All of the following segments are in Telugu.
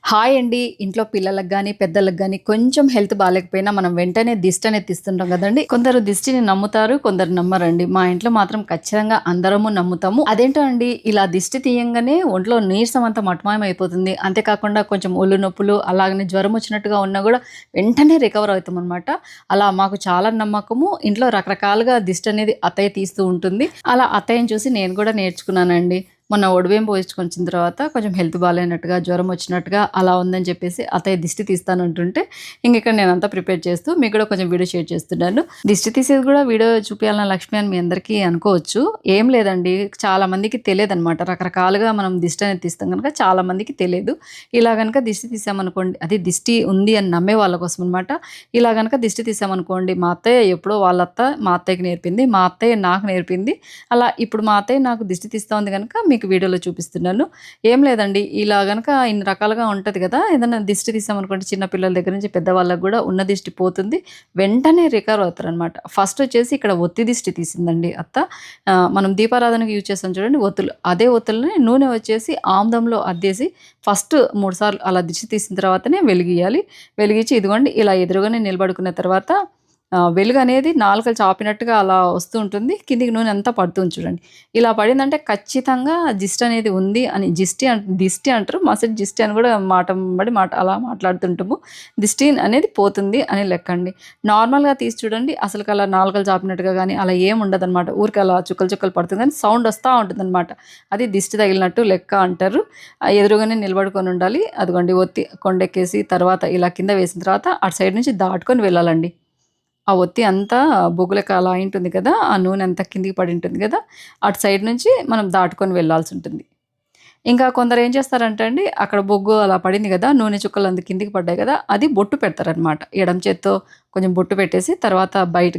హాయ్ అండి. ఇంట్లో పిల్లలకు గాని, పెద్దలకు గాని కొంచెం హెల్త్ బాలేకపోయినా మనం వెంటనే దిష్టి అనేది తీస్తుంటాం గదండీ! కొందరు దిష్టిని నమ్ముతారు, కొందరు నమ్మరండి. మా ఇంట్లో మాత్రం ఖచ్చితంగా అందరము నమ్ముతాము. అదేంటో అండి ఇలా దిష్టి తీయంగానే ఒంట్లో నీరసం అంతా మటుమాయమైపోతుంది. అంతేకాకుండా కొంచెం ఒళ్ళు నొప్పులు, అలాగనే జ్వరం వచ్చినట్టుగా ఉన్నా గూడా వెంటనే రికవర్ అవుతామనమాట. అలా మాకు చాలా నమ్మకము. ఇంట్లో రకరకాలుగా దిష్టి అనేది అత్తయ్య తీస్తూ ఉంటుంది. అలా అత్తయ్యని చూసి నేను గూడా నేర్చుకున్నానండి. మొన్న ఒడిబియ్యం పోయించుకొచ్చిన తర్వాత కొంచెం హెల్త్ బాలేనట్టుగా, జ్వరం వచ్చినట్టుగా అలా ఉందని చెప్పేసి అత్తయ్య దిష్టి తీస్తానంటుంటే, ఇక్కడ నేనంతా ప్రిపేర్ చేస్తూ మీకు కూడా కొంచెం వీడియో షేర్ చేస్తున్నాను. దిష్టి తీసేది కూడా వీడియో చూపియాలన్న లక్ష్మి అని మీ అందరికీ అనుకోవచ్చు. ఏం లేదండి, చాలా మందికి తెలియదనమాట. రకరకాలుగా మనం దిష్టి అనేది తీస్తాం గనుక చాలా మందికి తెలియదు. ఇలా గనుక దిష్టి తీసామనుకోండి, అది దిష్టి ఉంది అని నమ్మే వాళ్ళ కోసం అనమాట. ఇలా గనుక దిష్టి తీసామనుకోండి, మా అత్తయ్య ఎప్పుడో వాళ్ళ అత్త మా అత్తయ్యకి నేర్పింది. మా అత్తయ్య నాకు నేర్పింది. అలా ఇప్పుడు మా అత్తయ్య నాకు దిష్టి తీస్తా ఉంది గనుక మీకు వీడియోలో చూపిస్తున్నాను. ఏం లేదండి, ఇలా గనక ఇన్ని రకాలుగా ఉంటది గదా! ఏదన్నా దిష్టి తీసామనుకోండి, చిన్న పిల్లల దగ్గర నుంచి పెద్దవాళ్ళకి గూడా ఉన్న దిష్టి పోతుంది. వెంటనే రికవర్ అవుతారనమాట. ఫస్ట్ వచ్చేసి ఇక్కడ ఒత్తి దిష్టి తీసిందండి అత్త. మనం దీపారాధనకి యూజ్ చేస్తాం చూడండి ఒత్తులు. అదే ఒత్తులని నూనె వచ్చేసి ఆముదంలో అద్దేసి ఫస్ట్ 3 సార్లు అలా దిష్టి తీసిన తర్వాతనే వెలిగియాలి. వెలిగించి ఇదిగోండి ఇలా ఎదురుగానే నిలబడుకున్న తర్వాత వెలుగనేది నాలుకలు చాపినట్టుగా అలా వస్తూ ఉంటుంది. కిందికి నూనె అంతా పడుతుంది చూడండి. ఇలా పడిందంటే ఖచ్చితంగా దిష్టి అనేది ఉంది అని దిష్టి అంటారు. మా సైడ్ జిస్టి అని కూడా మాట అలా మాట్లాడుతుంటాము. దిష్టి అనేది పోతుంది అని లెక్కండి. నార్మల్‌గా తీసి చూడండి అసలుకి అలా నాలుకలు చాపినట్టుగా గానీ అలా ఏమి ఉండదనమాట. ఊరికే అలా చుక్కలు చుక్కలు పడుతుంది కానీ సౌండ్ వస్తా ఉంటుందనమాట. అది దిష్టి తగిలినట్టు లెక్క అంటారు. ఎదురుగానే నిలబడుకొని ఉండాలి. అదిగోండి ఒత్తి కొండెక్కేసి తర్వాత ఇలా కింద వేసిన తర్వాత అటు సైడ్ నుంచి దాటుకొని వెళ్ళాలండి. ఆ ఒత్తి అంతా బొగ్గులకి అలా అయింటుంది కదా! ఆ నూనె అంతా కిందికి పడి ఉంటుంది గదా! అటు సైడ్ నుంచి మనం దాటుకొని వెళ్ళాల్సుంటుంది. ఇంకా కొందరేం చేస్తారంటే అండి, అక్కడ బొగ్గు అలా పడింది గదా! నూనె చుక్కలు అందు కిందికి పడ్డాయి గదా! అది బొట్టు పెడతారనమాట. ఎడమ చేత్తో కొంచెం బొట్టు పెట్టేసి తర్వాత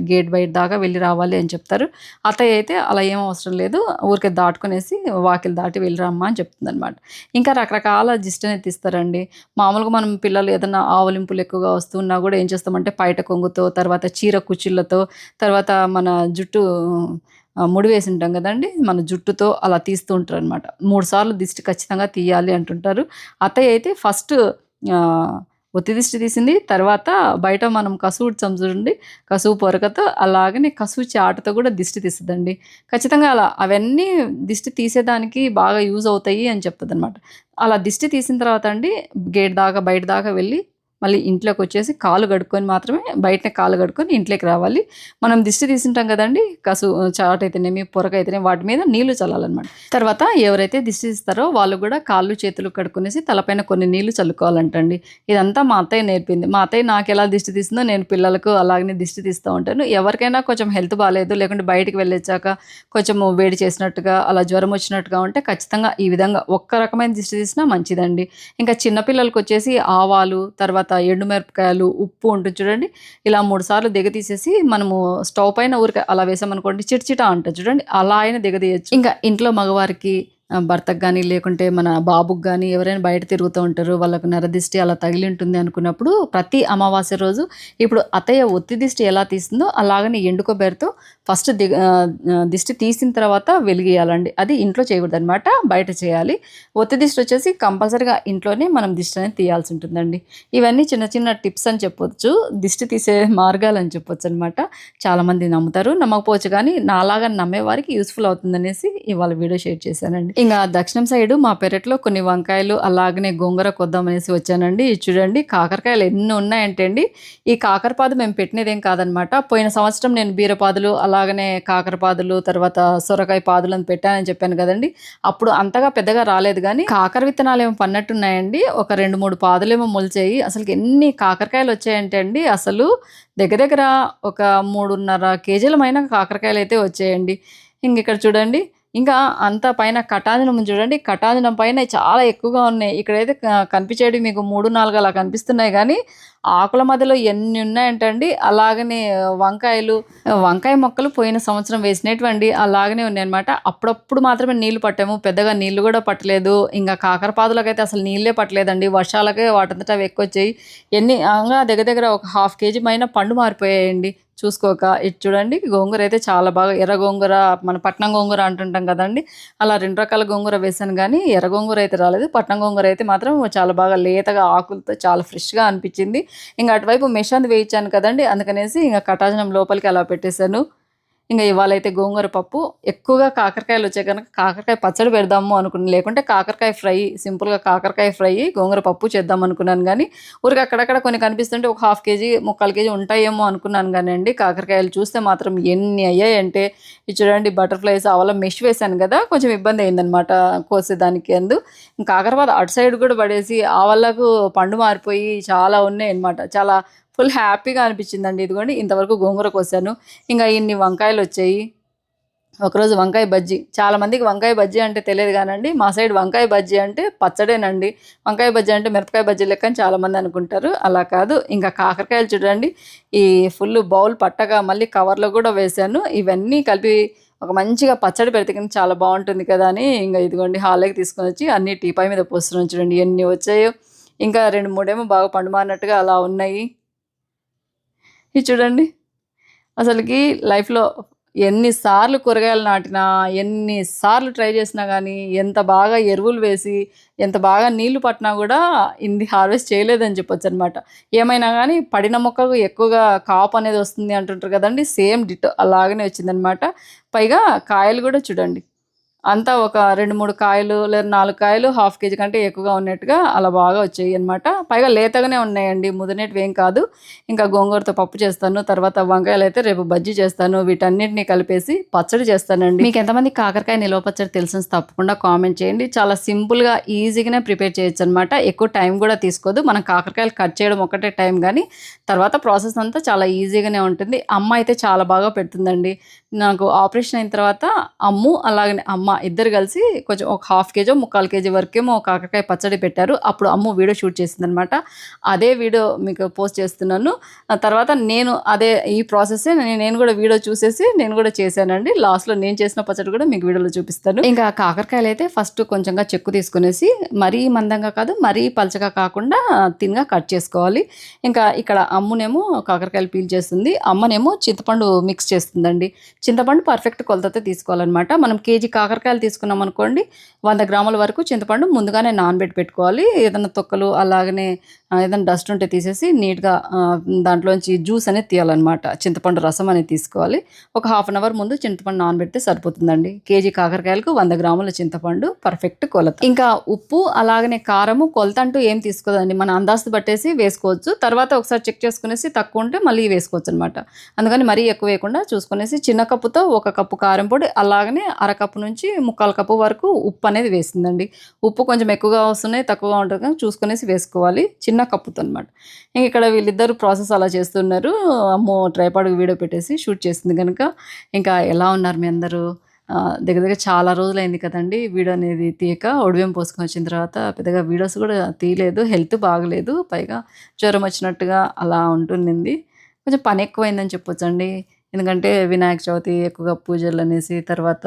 గేట్ బయట దాకా వెళ్లి రావాలి అని చెప్తారు. అత్తయ్య అయితే అలా ఏం అవసరం లేదు. ఊరికే దాటుకొనేసి వాకిలి దాటి వెళ్ళిరమ్మా అని చెప్తుందనమాట. ఇంకా రకరకాల దిష్టనేది తీస్తారండి. మామూలుగా మనం పిల్లలు ఏదన్నా ఆవలింపులు ఎక్కువగా వస్తున్నా గూడా ఏం చేస్తామంటే పైట కొంగుతో, తర్వాత చీర కుచ్చిళ్ళతో, తర్వాత మన జుట్టు ముడి వేసుంటాం గదండీ! మన జుట్టుతో అలా తీస్తూ ఉంటారనమాట. 3 సార్లు దిష్టి ఖచ్చితంగా తీయాలి అంటుంటారు. అత్తయ్య అయితే ఫస్ట్ ఆహ్, ఒత్తి దిష్టి తీసింది. తర్వాత బయట మనం కసువు ఊడ్చాం చూడండి, కసువు పొరకతో అలాగనే కసువు చాటతో గూడా దిష్టి తీస్తదండి. ఖచ్చితంగా అలా అవన్నీ దిష్టి తీసేదానికి బాగా యూజ్ అవుతాయి అని చెప్తదనమాట. అలా దిష్టి తీసిన తర్వాత అండి గేట్ దాకా బయట దాకా వెళ్ళి మళ్ళీ ఇంట్లోకొచ్చేసి కాళ్ళు కడుక్కొని మాత్రమే బయటనే కాళ్ళు కడుక్కొని ఇంట్లోకి రావాలి. మనం దిష్టి తీసుంటాం గదండీ! చాటయితేనేమి, పొరకయితేనేమి వాటి మీద నీళ్లు చల్లాలనమాట. తర్వాత ఎవరైతే దిష్టి తీస్తారో వాళ్ళు గూడా కాళ్ళు, చేతులు కడుక్కునేసి తలపైన కొన్ని నీళ్లు చల్లుకోవాలంటండి. ఇదంతా మా అత్తయ్య నేర్పింది. మా అత్తయ్య నాకెలా దిష్టి తీస్తుందో నేను పిల్లలకు అలాగనే దిష్టి తీస్తా ఉంటాను. ఎవరికైనా కొంచెం హెల్త్ బాలేదు, లేకుంటే బయటికి వెళ్ళొచ్చాక కొంచెము వేడి చేసినట్టుగా, అలా జ్వరం వచ్చినట్టుగా ఉంటే ఖచ్చితంగా ఈ విధంగా ఒక్క రకమైన దిష్టి తీసినా మంచిదండి. ఇంకా చిన్న పిల్లలకొచ్చేసి ఆవాలు, తర్వాత ఎండుమిరపకాయలు, ఉప్పు ఉంటుంది చూడండి. ఇలా 3 సార్లు దిగతీసేసి మనము స్టవ్ పైన ఊరికే అలా వేసామనుకోండి చిటచిట అంటది చూడండి. అలా అయినా దిగతీయొచ్చు. ఇంకా ఇంట్లో మగవారికి భర్తకు గానీ, లేకుంటే మన బాబుకి గానీ ఎవరైనా బయట తిరుగుతూ ఉంటారు. వాళ్ళకు నరదిష్టి అలా తగిలి ఉంటుంది అనుకున్నప్పుడు ప్రతి అమావాస్య రోజు ఇప్పుడు అత్తయ్య ఒత్తి దిష్టి ఎలా తీస్తుందో అలాగనే ఎండు కొబ్బరితో ఫస్ట్ దిష్టి తీసిన తర్వాత వెలిగియాలండి. అది ఇంట్లో చేయకూడదనమాట. బయట చేయాలి. ఒత్తి దిష్టి వచ్చేసి కంపల్సరీగా ఇంట్లోనే మనం దిష్టి అనేది తీయాల్సి ఉంటుందండి. ఇవన్నీ చిన్న చిన్న టిప్స్ అని చెప్పొచ్చు. దిష్టి తీసే మార్గాలని చెప్పొచ్చనమాట. చాలామంది నమ్ముతారు, నమ్మకపోవచ్చు కానీ నాలాగా నమ్మేవారికి యూజ్‌ఫుల్ అవుతుందనేసి ఇవాళ వీడియో షేర్ చేశానండి. ఇంగా దక్షిణం సైడు మా పెరట్లో కొన్ని వంకాయలు, అలాగనే గోంగూర కొద్దామనేసి వచ్చానండి. ఇది చూడండి కాకరకాయలు ఎన్ని ఉన్నాయంటే అండి, ఈ కాకరపాదు మేము పెట్టినదేం కాదనమాట. పోయిన సంవత్సరం నేను బీరపాదులు, అలాగనే కాకరపాదులు, తర్వాత సొరకాయ పాదులని పెట్టానని చెప్పాను గదండీ! అప్పుడు అంతగా పెద్దగా రాలేదు గానీ, కాకర విత్తనాలేమో పడినట్టున్నాయండి. ఒక 2, 3 పాదులేమో మొలిచాయి. అసలుకి ఎన్ని కాకరకాయలొచ్చాయంటే అండి, అసలు దగ్గర దగ్గర ఒక 3.5 కేజీలమైన కాకరకాయలైతే వచ్చాయండి. ఇంగిక్కడ చూడండి, ఇంకా అంత పైన కటాంజనం ఉంది చూడండి. కటాంజనం పైన చాలా ఎక్కువగా ఉన్నాయి. ఇక్కడైతే కనిపించేటివి మీకు 3, 4 అలా కనిపిస్తున్నాయి గానీ, ఆకుల మధ్యలో ఎన్ని ఉన్నాయంటే అండి, అలాగనే వంకాయ మొక్కలు పోయిన సంవత్సరం వేసినటువండి అలాగనే ఉన్నాయన్నమాట. అప్పుడప్పుడు మాత్రమే నీళ్లు పట్టాము. పెద్దగా నీళ్లు గూడా పట్టలేదు. ఇంగా కాకరపాదులకైతే అసలు నీళ్ళే పట్టలేదండి. వర్షాలకే వాటంతట అవి ఎక్కువొచ్చాయి. దగ్గర దగ్గర ఒక ½ కేజీ పైన పండు మారిపోయాయండి. చూసుకోక. ఇది చూడండి గోంగూర అయితే చాలా బాగా ఎర్ర గోంగూర మన పట్నం గోంగూర అంటుంటాం కదండీ! అలా 2 రకాల గోంగూర వేశాను గానీ, ఎర్ర గోంగూర అయితే రాలేదు. పట్నం గోంగూర అయితే మాత్రం చాలా బాగా లేతగా ఆకులతో చాలా ఫ్రెష్‌గా అనిపిచ్చింది. ఇంక అటువైపు మెష్ వేయించాను కదండీ! అందుకనేసి ఇంక కటాజనం లోపలికి అలా పెట్టేశాను. ఇంక ఇవాళైతే గోంగూర పప్పు, ఎక్కువగా కాకరకాయలొచ్చాయి గనక కాకరకాయ పచ్చడి పెడదాము అనుకున్నాను. లేకుంటే కాకరకాయ ఫ్రై, సింపుల్‌గా కాకరకాయ ఫ్రై, గోంగూర పప్పు చేద్దాం అనుకున్నాను గానీ, ఊరికే అక్కడక్కడ కొన్ని కనిపిస్తుంటే ఒక ½ కేజీ, ముక్కాలు కేజీ ఉంటాయేమో అనుకున్నాను గానండి. కాకరకాయలు చూస్తే మాత్రం ఎన్ని అయ్యాయంటే, ఇది చూడండి బటర్‌ఫ్లైస్ అవల మెష్ వేశాను గదా! కొంచెం ఇబ్బందయిందనమాట కోసేదానికి కాకరపాదు అటు సైడ్ గూడా పడేసి, ఆ వల్లకు పండు మారిపోయి చాలా ఉన్నాయన్నమాట. చాలా ఫుల్ హ్యాపీగా అనిపిచ్చిందండి. ఇదిగోండి ఇంతవరకు గోంగూర కోసాను. ఇంగా ఇన్ని వంకాయలొచ్చాయి. ఒకరోజు వంకాయ బజ్జీ. చాలా మందికి వంకాయ బజ్జీ అంటే తెలియదు గానండి. మా సైడ్ వంకాయ బజ్జీ అంటే పచ్చడేనండి. వంకాయ బజ్జీ అంటే మిరపకాయ బజ్జీ లెక్క అని చాలామంది అనుకుంటారు. అలా కాదు. ఇంకా కాకరకాయలు చూడండి ఈ ఫుల్ బౌల్ పట్టగా మళ్ళీ కవర్‌లో గూడా వేశాను. ఇవన్నీ కలిపి ఒక మంచిగా పచ్చడి పెడితే కింద చాలా బావుంటుంది కదా! అని ఇంగ ఇదిగోండి హాల్లోకి తీసుకొనొచ్చి అన్నీ టీపాయ్ మీద పోస్తున్నాను చూడండి ఎన్ని వచ్చాయో. ఇంకా 2, 3 ఏమో బాగా పండుమారినట్టుగా అలా ఉన్నాయి. ఇది చూడండి. అసలకి లైఫ్‌లో ఎన్ని సార్లు కూరగాయలు నాటినా, ఎన్ని సార్లు ట్రై చేసినా గానీ, ఎంత బాగా ఎరువులు వేసి, ఎంత బాగా నీళ్లు పట్టినా గూడా ఇన్ని హార్వెస్ట్ చేయలేదని చెప్పొచ్చనమాట. ఏమైనా గానీ పడిన మొక్కకు ఎక్కువగా కాపనేది వస్తుంది అంటుంటారు గదండీ! సేమ్ డిట్టో అలాగనే వచ్చిందనమాట. పైగా కాయలు గూడా చూడండి. అంతా ఒక 2, 3 కాయలు లేదా 4 కాయలు ½ కేజీ కంటే ఎక్కువగా ఉన్నట్టుగా అలా బాగా వచ్చాయన్నమాట. పైగా లేతగానే ఉన్నాయండి. ముదినేటివేం కాదు. ఇంకా గోంగూరతో పప్పు చేస్తాను. తర్వాత వంకాయలైతే రేపు బజ్జీ చేస్తాను. వీటన్నిటిని కలిపేసి పచ్చడి చేస్తానండి. మీకెంతమందికి కాకరకాయ నిలవ పచ్చడి తెలిసినసి తప్పకుండా కామెంట్ చేయండి. చాలా సింపుల్‌గా, ఈజీగానే ప్రిపేర్ చేయొచ్చనమాట. ఎక్కువ టైం గూడా తీసుకోదు. మనం కాకరకాయలు కట్ చేయడం ఒక్కటే టైం గానీ, తర్వాత ప్రాసెస్ అంతా చాలా ఈజీగానే ఉంటుంది. అమ్మ అయితే చాలా బాగా పెడుతుందండి. నాకు ఆపరేషన్ అయిన తర్వాత అలాగనే అమ్మ ఇద్దరు కలిసి కొంచెం ఒక ½ కేజో, ముక్కాలు కేజీ వరకేమో కాకరకాయ పచ్చడి పెట్టారు. అప్పుడు అమ్మ వీడియో షూట్ చేసిందనమాట. అదే వీడియో మీకు పోస్ట్ చేస్తున్నాను. తర్వాత నేను అదే ఈ ప్రాసెస్సే నేను కూడా వీడియో చూసేసి నేను కూడా చేశానండి. లాస్ట్‌లో నేను చేసిన పచ్చడి కూడా మీకు వీడియోలో చూపిస్తాను. ఇంకా కాకరకాయలైతే ఫస్ట్ కొంచెంగా చెక్కు తీసుకునేసి మరీ మందంగా కాదు, మరీ పలచగా కాకుండా తిన్‌గా కట్ చేసుకోవాలి. ఇంకా ఇక్కడ అమ్మునేమో కాకరకాయలు పీల్ చేస్తుంది. అమ్మనేమో చింతపండు మిక్స్ చేస్తుందండి. చింతపండు పర్ఫెక్ట్ కొలతతో తీసుకోవాలనమాట. మనం కేజీ కాకరకాయలు తీసుకున్నాం అనుకోండి, 100 గ్రాముల వరకు చింతపండు ముందుగానే నానబెట్టి పెట్టుకోవాలి. ఏదన్నా తొక్కలు అలాగనే ఏదైనా డస్ట్ ఉంటే తీసేసి నీట్‌గా దాంట్లోంచి జ్యూస్ అనేది తీయాలనమాట. చింతపండు రసం అనేది తీసుకోవాలి. ఒక హాఫ్ అన్ అవర్ ముందు చింతపండు నానబెడితే సరిపోతుందండి. కేజీ కాకరకాయలకు 100 గ్రాముల చింతపండు పర్ఫెక్ట్ కొలత. ఇంకా ఉప్పు అలాగనే కారము కొలత అంటూ ఏం తీసుకోదండి. మన అందాజు బట్టేసి వేసుకోవచ్చు. తర్వాత ఒకసారి చెక్ చేసుకునేసి తక్కువ ఉంటే మళ్ళీ వేసుకోవచ్చనమాట. అందుకని మరీ ఎక్కువ వేయకుండా చూసుకునేసి చిన్న కప్పుతో 1 కప్పు కారం పొడి అలాగనే అరకప్పు నుంచి ముక్కాలు కప్పు వరకు ఉప్పు అనేది వేసిందండి. ఉప్పు కొంచెం ఎక్కువగా వస్తున్నాయి, తక్కువగా ఉంటుంది కానీ చూసుకునేసి వేసుకోవాలి. చిన్న కప్పుతో అనమాట. ఇంక ఇక్కడ వీళ్ళిద్దరు ప్రాసెస్ అలా చేస్తున్నారు. అమ్మో ట్రైపాడ్‌కి వీడియో పెట్టేసి షూట్ చేసింది గనుక. ఇంకా ఎలా ఉన్నారు మీ అందరూ? దగ్గర దగ్గర చాలా రోజులైంది కదండీ! వీడియో అనేది తీయక. ఒడిబియ్యం పోసుకొని వచ్చిన తర్వాత పెద్దగా వీడియోస్ కూడా తీయలేదు. హెల్త్ బాగలేదు. పైగా జ్వరం వచ్చినట్టుగా అలా ఉంటున్నింది. కొంచెం పని ఎక్కువైందని చెప్పొచ్చండి. ఎందుకంటే వినాయక చవితి ఎక్కువగా పూజలనేసి, తర్వాత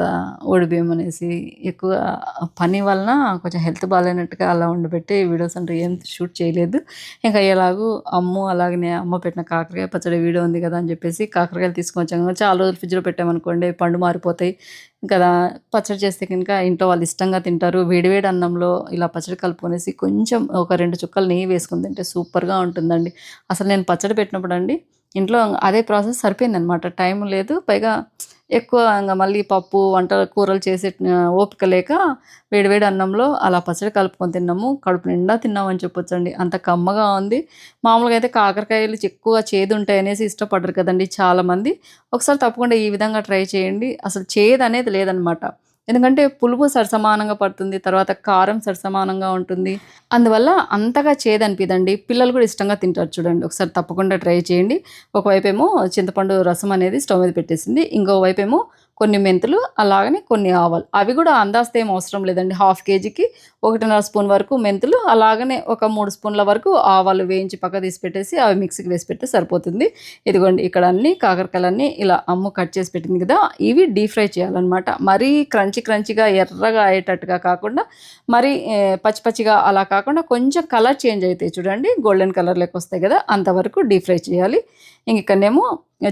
ఒడిబియ్యం అనేసి ఎక్కువ పని వలన కొంచెం హెల్త్ బాలేనట్టుగా అలా ఉండబెట్టి వీడియోస్ అంటూ ఏం షూట్ చేయలేదు. ఇంకా ఎలాగూ అలాగనే అమ్మ పెట్టిన కాకరకాయ పచ్చడి వీడియో ఉంది కదా అని చెప్పేసి కాకరకాయలు తీసుకొచ్చాము. చాలా రోజులు ఫ్రిడ్జ్‌లో పెట్టామనుకోండి పండు మారిపోతాయి. కదా పచ్చడి చేస్తే కనుక ఇంట్లో వాళ్ళు ఇష్టంగా తింటారు. వేడి వేడి అన్నంలో ఇలా పచ్చడి కలుపుకొనేసి కొంచెం ఒక 2 చుక్కలు నెయ్యి వేసుకొని తింటే సూపర్‌గా ఉంటుందండి. అసలు నేను పచ్చడి పెట్టినప్పుడండి ఇంట్లో అదే ప్రాసెస్ సరిపోయిందనమాట. టైం లేదు. పైగా ఎక్కువ మళ్ళీ పప్పు, వంటలు, కూరలు చేసే ఓపిక లేక వేడి వేడి అన్నంలో అలా పచ్చడి కలుపుకొని తిన్నాము. కడుపు నిండా తిన్నామని చెప్పొచ్చండి. అంత కమ్మగా ఉంది. మామూలుగా అయితే కాకరకాయలు ఎక్కువ చేదుంటాయనేసి ఇష్టపడరు కదండీ చాలామంది. ఒకసారి తప్పకుండా ఈ విధంగా ట్రై చేయండి. అసలు చేదనేది లేదనమాట. ఎందుకంటే పులుపు సరిసమానంగా పడుతుంది. తర్వాత కారం సరిసమానంగా ఉంటుంది. అందువల్ల అంతగా చేదనిపియదండి. పిల్లలు కూడా ఇష్టంగా తింటారు చూడండి. ఒకసారి తప్పకుండా ట్రై చేయండి. ఒకవైపేమో చింతపండు రసం అనేది స్టవ్ మీద పెట్టేసింది. ఇంకో వైపేమో కొన్ని మెంతులు, అలాగనే కొన్ని ఆవాలు. అవి కూడా అందాజుతో ఏం అవసరం లేదండి. ½ కేజీకి 1.5 స్పూన్ వరకు మెంతులు, అలాగనే ఒక 3 స్పూన్ల వరకు ఆవాలు వేయించి పక్కకు తీసి పెట్టేసి అవి మిక్సీకి వేసి పెడితే సరిపోతుంది. ఇదిగోండి ఇక్కడ అన్నీ కాకరకాయలన్నీ ఇలా అమ్ము కట్ చేసి పెట్టింది కదా! ఇవి డీప్ ఫ్రై చేయాలనమాట. మరీ క్రంచీగా ఎర్రగా అయ్యేటట్టుగా కాకుండా, మరీ పచ్చి పచ్చిగా అలా కాకుండా కొంచెం కలర్ చేంజ్ అయితాయి చూడండి. గోల్డెన్ కలర్ లెక్క వస్తాయి కదా! అంతవరకు డీప్ ఫ్రై చేయాలి. ఇక్కడనేమో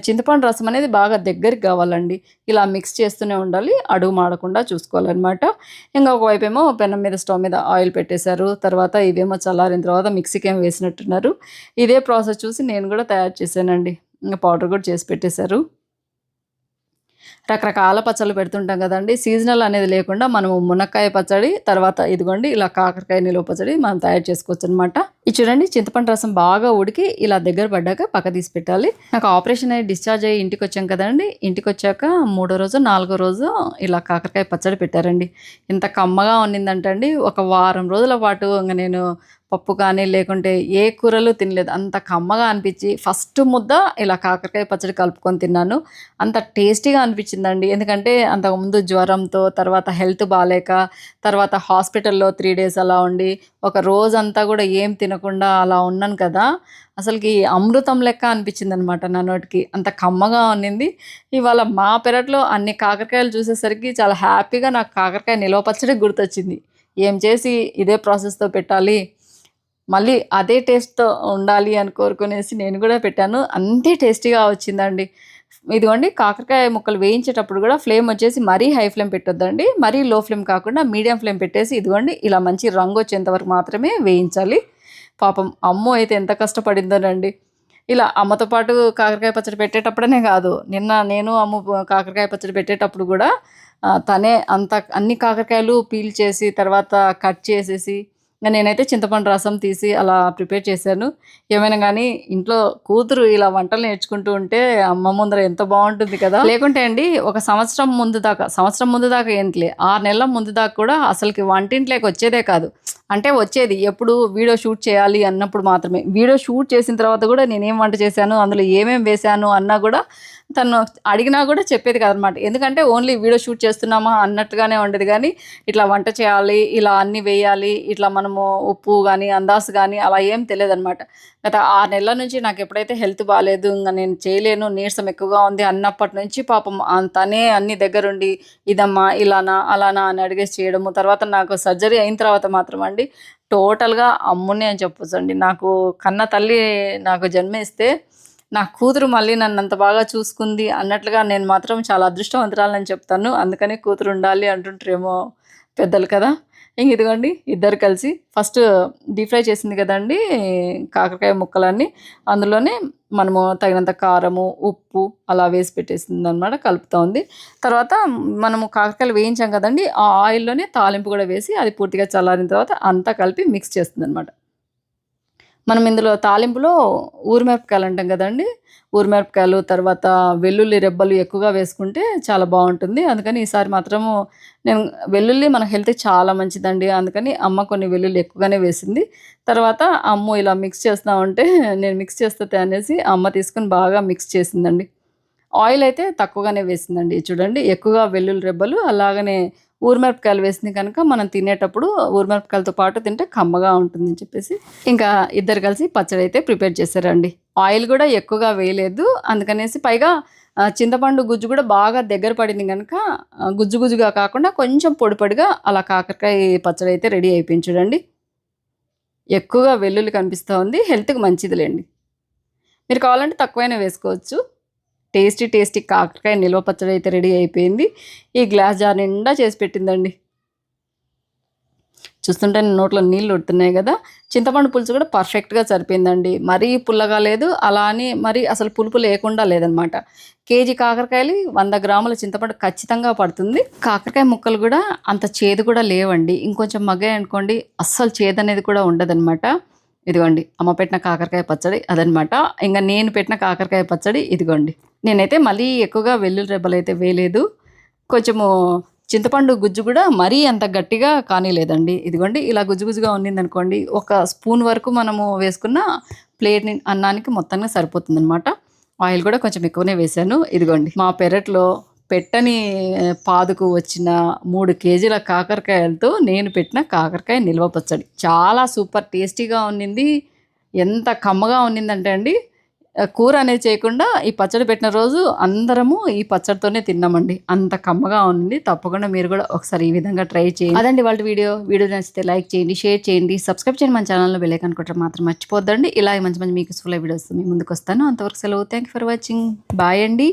చింతపండు రసం అనేది బాగా దగ్గరికి కావాలండి. ఇలా మిక్స్ చేస్తూనే ఉండాలి. అడుగు మాడకుండా చూసుకోవాలన్నమాట. ఇంకొక వైపేమో పెనం మీద స్టవ్ మీద ఆయిల్ పెట్టేశారు. తర్వాత ఇవేమో చల్లారిన తర్వాత మిక్సీకేమో వేసినట్టున్నారు. ఇదే ప్రాసెస్ చూసి నేను కూడా తయారు చేశానండి. పౌడర్ కూడా చేసి పెట్టేశారు. రకరకాల పచ్చళ్ళు పెడుతుంటాం కదండీ. సీజనల్ అనేది లేకుండా మనము మునక్కాయ పచ్చడి, తర్వాత ఇదిగోండి ఇలా కాకరకాయ నిలువ పచ్చడి మనం తయారు చేసుకోవచ్చనమాట. ఇది చూడండి, చింతపండు రసం బాగా ఉడికి ఇలా దగ్గర పడ్డాక పక్క తీసి పెట్టాలి. నాకు ఆపరేషన్ అయ్యి డిశ్చార్జ్ అయ్యి ఇంటికొచ్చాం కదండీ. ఇంటికొచ్చాక 3వ రోజు, 4వ రోజు ఇలా కాకరకాయ పచ్చడి పెట్టారండి. ఇంత కమ్మగా ఉన్నిందంటండి. ఒక వారం రోజుల పాటు ఇంక నేను పప్పు కానీ లేకుంటే ఏ కూరలు తినలేదు. అంత కమ్మగా అనిపించి ఫస్ట్ ముద్ద ఇలా కాకరకాయ పచ్చడి కలుపుకొని తిన్నాను. అంత టేస్టీగా అనిపించిందండి. ఎందుకంటే అంతకుముందు జ్వరంతో, తర్వాత హెల్త్ బాగాలేక, తర్వాత హాస్పిటల్లో 3 డేస్ అలా ఉండి, ఒక రోజంతా కూడా ఏం తినకుండా అలా ఉన్నాను కదా. అసలుకి అమృతం లెక్క అనిపించింది అనమాట నా నోటికి. అంత కమ్మగా ఉన్నింది. ఇవాళ మా పెరట్లో అన్ని కాకరకాయలు చూసేసరికి చాలా హ్యాపీగా నాకు కాకరకాయ నిలవ పచ్చడి గుర్తొచ్చింది. ఏం చేసి ఇదే ప్రాసెస్తో పెట్టాలి, మళ్ళీ అదే టేస్ట్‌తో ఉండాలి అని కోరుకునేసి నేను కూడా పెట్టాను. అంతే టేస్టీగా వచ్చిందండి. ఇదిగోండి, కాకరకాయ ముక్కలు వేయించేటప్పుడు కూడా ఫ్లేమ్ వచ్చేసి మరీ హై ఫ్లేమ్ పెట్టొద్దండి. మరీ లో ఫ్లేమ్ కాకుండా మీడియం ఫ్లేమ్ పెట్టేసి ఇదిగోండి ఇలా మంచి రంగు వచ్చేంత వరకు మాత్రమే వేయించాలి. పాపం అమ్మ అయితే ఎంత కష్టపడిందోనండి. ఇలా అమ్మతో పాటు కాకరకాయ పచ్చడి పెట్టేటప్పుడనే కాదు, నిన్న నేను అమ్మ కాకరకాయ పచ్చడి పెట్టేటప్పుడు కూడా తనే అన్ని కాకరకాయలు పీల్ చేసి తర్వాత కట్ చేసేసి, నేనైతే చింతపండు రసం తీసి అలా ప్రిపేర్ చేశాను. ఏమైనా కానీ ఇంట్లో కూతురు ఇలా వంటలు నేర్చుకుంటూ ఉంటే అమ్మ ముందర ఎంత బాగుంటుంది కదా. లేకుంటే అండి ఒక సంవత్సరం ముందు దాకా ఏంటిలే, 6 నెలల ముందు దాకా కూడా అసలుకి వంటింట్లోకి వచ్చేదే కాదు. అంటే వచ్చేది ఎప్పుడు వీడియో షూట్ చేయాలి అన్నప్పుడు మాత్రమే. వీడియో షూట్ చేసిన తర్వాత కూడా నేనేం వంట చేశాను, అందులో ఏమేమి వేశాను అన్నా కూడా తను అడిగినా కూడా చెప్పేది కాదనమాట. ఎందుకంటే ఓన్లీ వీడియో షూట్ చేస్తున్నామా అన్నట్టుగానే ఉండేది. కానీ ఇట్లా వంట చేయాలి, ఇలా అన్నీ వేయాలి, ఇట్లా మనము ఉప్పు కానీ అందాసు కానీ అలా ఏం తెలియదనమాట. గత 6 నెలల నుంచి నాకు ఎప్పుడైతే హెల్త్ బాగాలేదు, ఇంకా నేను చేయలేను, నీరసం ఎక్కువగా ఉంది అన్నప్పటి నుంచి పాపం తనే అన్ని దగ్గరుండి ఇదమ్మా ఇలానా అలానా అని అడిగేసి చేయడము. తర్వాత నాకు సర్జరీ అయిన తర్వాత మాత్రం అండి టోటల్గా అమ్ముని అని చెప్పొచ్చు అండి. నాకు కన్న తల్లి నాకు జన్మిస్తే నా కూతురు మళ్ళీ నన్ను అంత బాగా చూసుకుంది అన్నట్లుగా నేను మాత్రం చాలా అదృష్టవంతురాలని చెప్తాను. అందుకని కూతురు ఉండాలి అంటుంటారేమో పెద్దలు కదా. ఇదిగోండి ఇద్దరు కలిసి ఫస్ట్ డీప్ ఫ్రై చేసింది కదండి కాకరకాయ ముక్కలన్నీ, అందులోనే మనము తగినంత కారము, ఉప్పు అలా వేసి పెట్టేసింది అనమాట, కలుపుతూ ఉంది. తర్వాత మనము కాకరకాయలు వేయించాం కదండి, ఆ ఆయిల్లోనే తాలింపు కూడా వేసి అది పూర్తిగా చల్లారిన తర్వాత అంతా కలిపి మిక్స్ చేస్తుంది అనమాట. మనం ఇందులో తాలింపులో ఊరిమిరపకాయలు అంటాం కదండి, ఊరిమిరపకాయలు తర్వాత వెల్లుల్లి రెబ్బలు ఎక్కువగా వేసుకుంటే చాలా బాగుంటుంది. అందుకని ఈసారి మాత్రము నేను వెల్లుల్లి మన హెల్త్కి చాలా మంచిదండి. అందుకని అమ్మ కొన్ని వెల్లుల్లి ఎక్కువగానే వేసింది. తర్వాత అమ్మ ఇలా మిక్స్ చేస్తూ ఉంటే నేను మిక్స్ చేస్తే అనేసి అమ్మ తీసుకొని బాగా మిక్స్ చేసిందండి. ఆయిల్ అయితే తక్కువగానే వేసిందండి. చూడండి, ఎక్కువగా వెల్లుల్లి రెబ్బలు అలాగనే ఊరిమిరపకాయలు వేసింది కనుక మనం తినేటప్పుడు ఊరిమిరపకాయలతో పాటు తింటే కమ్మగా ఉంటుందని చెప్పేసి ఇంకా ఇద్దరు కలిసి పచ్చడి అయితే ప్రిపేర్ చేశారండి. ఆయిల్ కూడా ఎక్కువగా వేయలేదు, అందుకనేసి పైగా చింతపండు గుజ్జు కూడా బాగా దగ్గర పడింది కనుక గుజ్జు గుజ్జుగా కాకుండా కొంచెం పొడి పొడిగా అలా కాకరకాయ పచ్చడి అయితే రెడీ అయిపోయింది. చూడండి, ఎక్కువగా వెల్లుల్లి కనిపిస్తూ ఉంది, హెల్త్కి మంచిదిలేండి. మీరు కావాలంటే తక్కువైనా వేసుకోవచ్చు. టేస్టీ కాకరకాయ నిల్వ పచ్చడి అయితే రెడీ అయిపోయింది. ఈ గ్లాస్ జార్ నిండా చేసి పెట్టిందండి. చూస్తుంటే నోట్లో నీళ్ళు ఉడుతున్నాయి కదా. చింతపండు పులుసు కూడా పర్ఫెక్ట్గా సరిపోయిందండి. మరీ పుల్లగా లేదు, అలా అని మరీ అసలు పులుపు లేకుండా లేదనమాట. కేజీ కాకరకాయలు 100 గ్రాముల చింతపండు ఖచ్చితంగా పడుతుంది. కాకరకాయ ముక్కలు కూడా అంత చేదు కూడా లేవండి. ఇంకొంచెం మగ్గాయి అనుకోండి అస్సలు చేదు అనేది కూడా ఉండదనమాట. ఇదిగోండి అమ్మ పెట్టిన కాకరకాయ పచ్చడి అదనమాట. ఇంకా నేను పెట్టిన కాకరకాయ పచ్చడి ఇదిగోండి. నేనైతే మళ్ళీ ఎక్కువగా వెల్లుల్లి రెబ్బలు అయితే వేయలేదు. కొంచెము చింతపండు గుజ్జు కూడా మరీ అంత గట్టిగా కానీలేదండి. ఇదిగోండి ఇలా గుజ్జు గుజ్జుగా ఉన్నిందనుకోండి, ఒక స్పూన్ వరకు మనము వేసుకున్న ప్లేట్ అన్నానికి మొత్తంగా సరిపోతుందనమాట. ఆయిల్ కూడా కొంచెం ఎక్కువనే వేశాను. ఇదిగోండి మా పెరట్లో పెట్టని పాదుకు వచ్చిన 3 కేజీల కాకరకాయలతో నేను పెట్టిన కాకరకాయ నిల్వ పచ్చడి చాలా సూపర్ టేస్టీగా ఉన్నింది. ఎంత కమ్మగా ఉన్నిందంటే అండి కూర అనేది చేయకుండా ఈ పచ్చడి పెట్టిన రోజు అందరము ఈ పచ్చడితోనే తిన్నామండి. అంత కమ్మగా ఉంది. తప్పకుండా మీరు కూడా ఒకసారి ఈ విధంగా ట్రై చేయండి. అదండి వాళ్ళ వీడియో నచ్చితే లైక్ చేయండి, షేర్ చేయండి, సబ్స్క్రైబ్ చేయండి. మన ఛానల్లో బెల్ ఐకాన్ కొట్టడం మాత్రం మర్చిపోద్దండి. ఇలాగే మంచి మంచి మీకు యూస్ఫుల్ వీడియోస్ మీ ముందుకు వస్తాను. అంతవరకు సెలవు. Thank you for watching. Bye అండి.